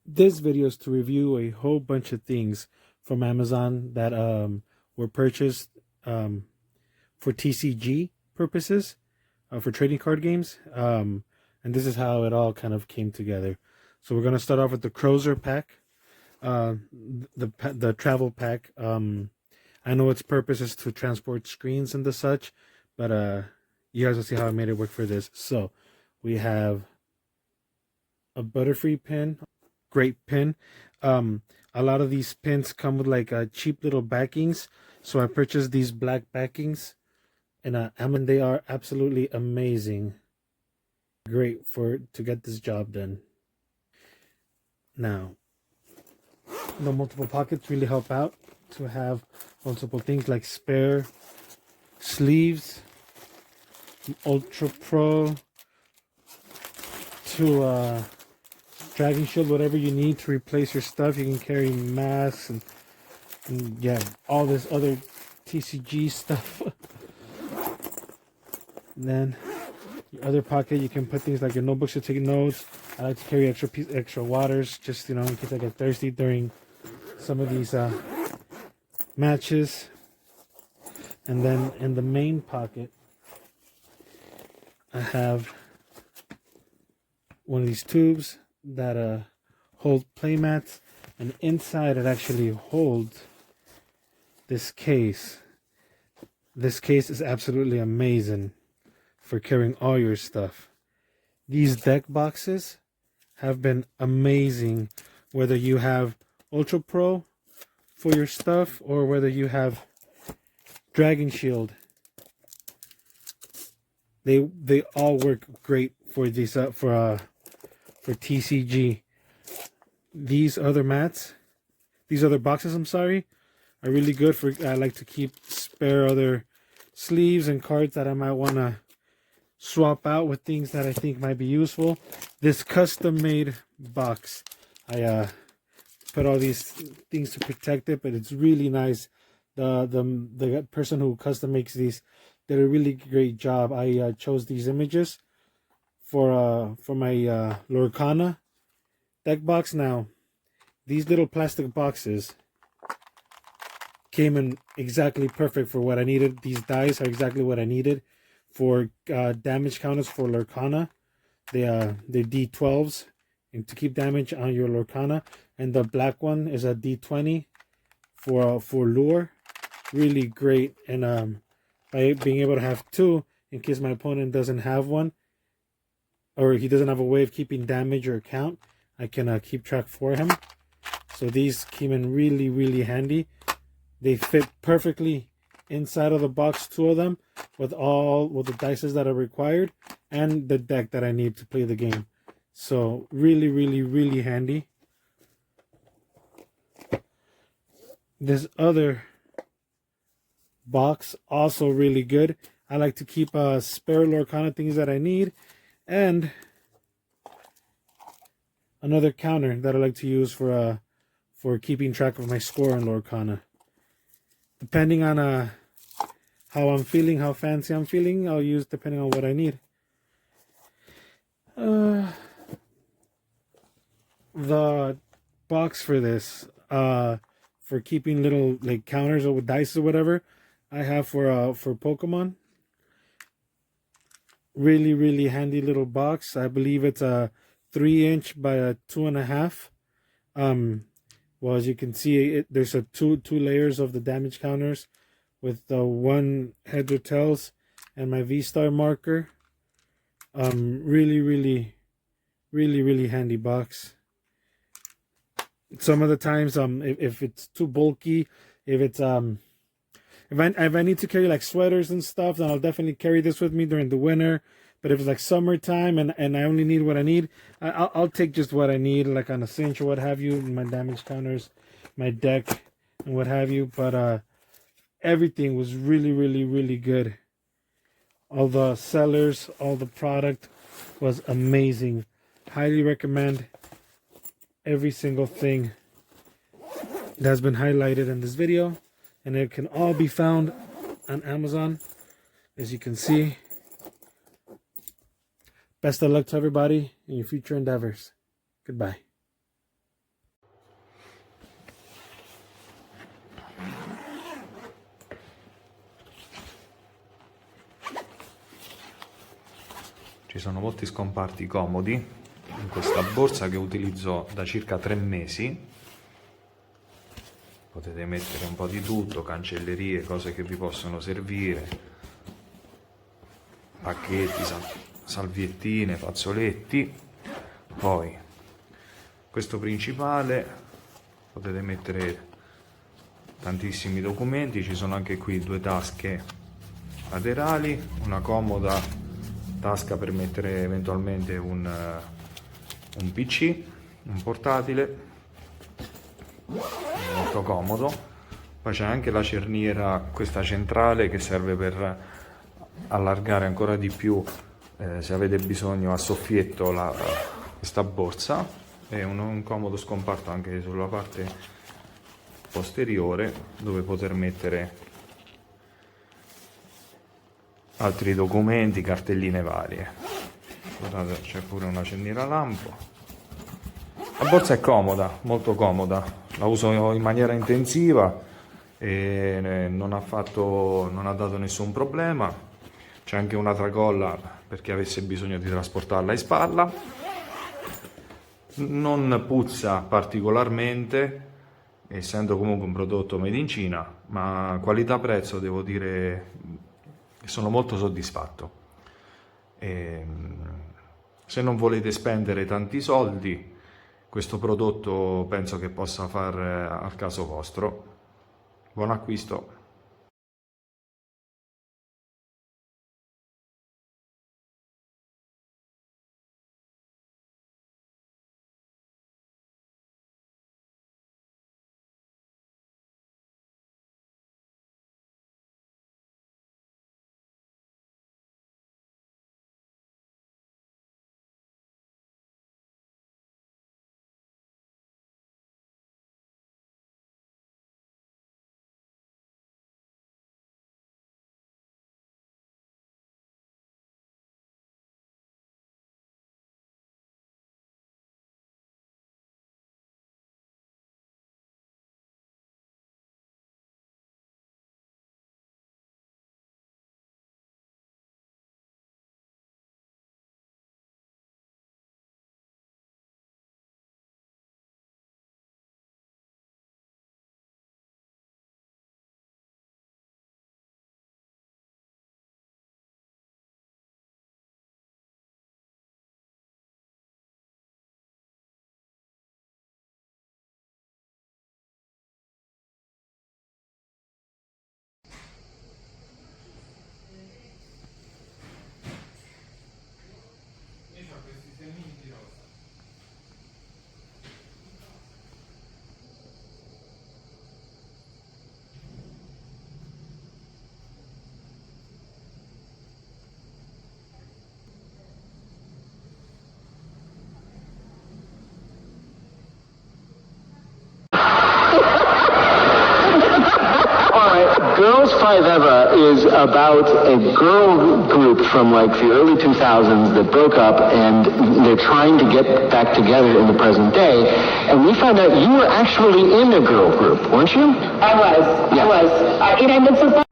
This video is to review a whole bunch of things from Amazon that were purchased for TCG purposes, for trading card games. And this is how it all kind of came together. So we're going to start off with the KROSER pack, the travel pack. I know its purpose is to transport screens and the such, but you guys will see how I made it work for this. So we have a Butterfree pin, great pin. A lot of these pins come with like cheap little backings, so I purchased these black backings, and they are absolutely amazing. Great to get this job done. Now, the multiple pockets really help out to have multiple things like spare sleeves, Ultra Pro, to Dragon Shield, whatever you need to replace your stuff. You can carry masks and yeah, all this other TCG stuff. And then your other pocket, you can put things like your notebooks to take notes. I like to carry extra waters, just in case I get thirsty during some of these matches. And then in the main pocket, I have one of these tubes that hold playmats, and inside it actually holds this case. This case is absolutely amazing for carrying all your stuff. These deck boxes have been amazing, whether you have Ultra Pro for your stuff or whether you have Dragon Shield. They all work great for these for TCG. These other boxes, I'm sorry, are really good for. I like to keep spare other sleeves and cards that I might want to swap out with things that I think might be useful. This custom-made box, I put all these things to protect it, but it's really nice. The person who custom makes these did a really great job. I chose these images for my Lorcana deck box. Now, these little plastic boxes came in exactly perfect for what I needed. These dice are exactly what I needed for damage counters for Lorcana. They're D12s and to keep damage on your Lorcana, and the black one is a D20 for lure. Really great, and by being able to have two in case my opponent doesn't have one, or he doesn't have a way of keeping damage or count, I can keep track for him. So these came in really, really handy. They fit perfectly inside of the box, two of them, with the dices that are required and the deck that I need to play the game. So really, really, really handy. This other box, also really good. I like to keep spare Lorcana things that I need, and another counter that I like to use for keeping track of my score in Lorcana. Depending on how I'm feeling, how fancy I'm feeling, I'll use depending on what I need. The box for this, for keeping little like counters or with dice or whatever, I have for Pokemon. Really, really handy little box. I believe it's a 3-inch by a 2.5. Well, as you can see, there's a two layers of the damage counters with the one heads or tails and my V-Star marker. Really, really, really, really handy box. Some of the times, if it's too bulky, if I need to carry like sweaters and stuff, then I'll definitely carry this with me during the winter. But if it's like summertime and I only need what I need, I'll take just what I need, like on a cinch or what have you, my damage counters, my deck, and what have you. But everything was really, really, really good. All the sellers, all the product was amazing. Highly recommend every single thing that's been highlighted in this video, and it can all be found on Amazon, as you can see. Best of luck to everybody in your future endeavors. Goodbye. Ci sono molti scomparti comodi in questa borsa che utilizzo da circa 3 mesi. Potete mettere un po' di tutto, cancellerie, cose che vi possono servire, pacchetti, salviettine, fazzoletti. Poi questo principale, potete mettere tantissimi documenti. Ci sono anche qui 2 tasche laterali, una comoda tasca per mettere eventualmente un PC, un portatile, molto comodo. Poi c'è anche la cerniera, questa centrale, che serve per allargare ancora di più, se avete bisogno, a soffietto questa borsa. È un comodo scomparto anche sulla parte posteriore, dove poter mettere altri documenti, cartelline varie. Guardate, c'è pure una cerniera lampo. La borsa è comoda, molto comoda, la uso in maniera intensiva e non ha dato nessun problema. C'è anche una tracolla per chi avesse bisogno di trasportarla in spalla. Non puzza particolarmente, essendo comunque un prodotto made in Cina, ma qualità-prezzo devo dire che sono molto soddisfatto. Se non volete spendere tanti soldi, questo prodotto penso che possa far al caso vostro. Buon acquisto! Girls Five Eva is about a girl group from like the early 2000s that broke up, and they're trying to get back together in the present day. And we found out you were actually in a girl group, weren't you? I was. Yeah. It ended so